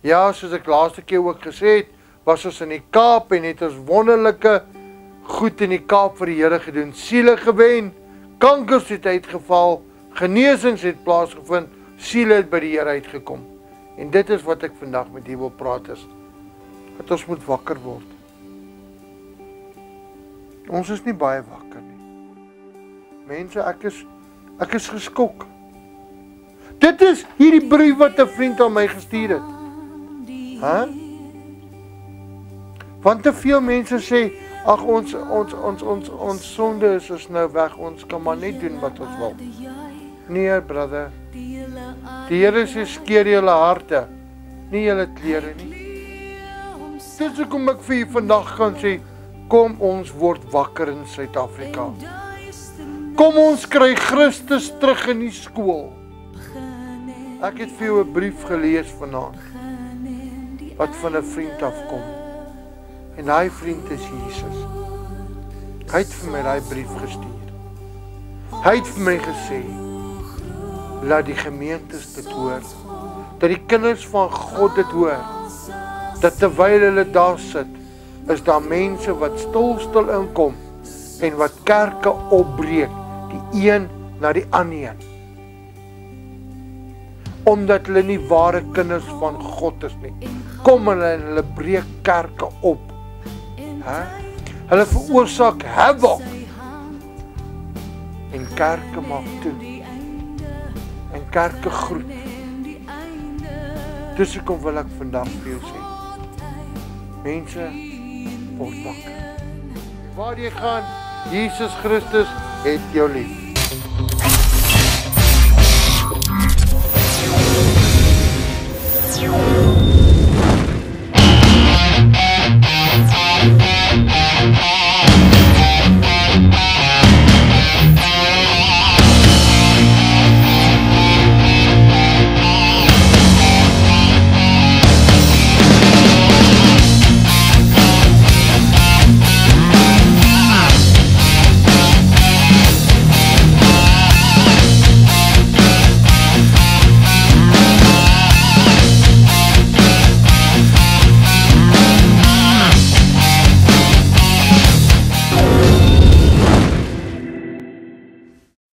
Ja, soos ek laaste keer ook gesê het, was ons in die Kaap en het ons wonderlike goed in die Kaap vir die Here gedoen. Siele gewen, kankers het uitgeval, genesings het plaasgevind, siele het by die Here uitgekom. En dit is wat ek vandag met u wil praat is, dat ons moet wakker word. Ons is nie baie wakker nie. Mense, ek is geskok. Dit is hierdie brief wat 'n vriend aan my gestuur het. Want te veel mense sê, ag ons sonde is nou weg, ons kan maar net doen wat ons wil. Nee, brother. Die Here sê skeer julle harte, nie julle klere nie. Dis hoekom ek vir u vandag kan sê, kom ons word wakker in Suid-Afrika. Kom ons kry Christus terug in die skool. Ek het vir jou 'n brief gelees vanaand, wat van 'n vriend afkom. En daai vriend is Jesus. Hy het vir my daai brief gestuur. Hy het vir my gesê, laat die gemeentes dit hoor, dat die kinders van God dit hoor, dat terwyl hulle daar sit, is daar mense wat stil inkom, en wat kerke opbreek, die een na die ander een. Omdat hulle nie ware kinders van God is nie, kom hulle en hulle breek kerke op. Hulle veroorsaak havoc, en kerke maak toe, en kerke groet. Dis hoekom wil ek vandag vir jou sê, mense, word wakker. Waar jy gaan, Jesus Christus het jou lief.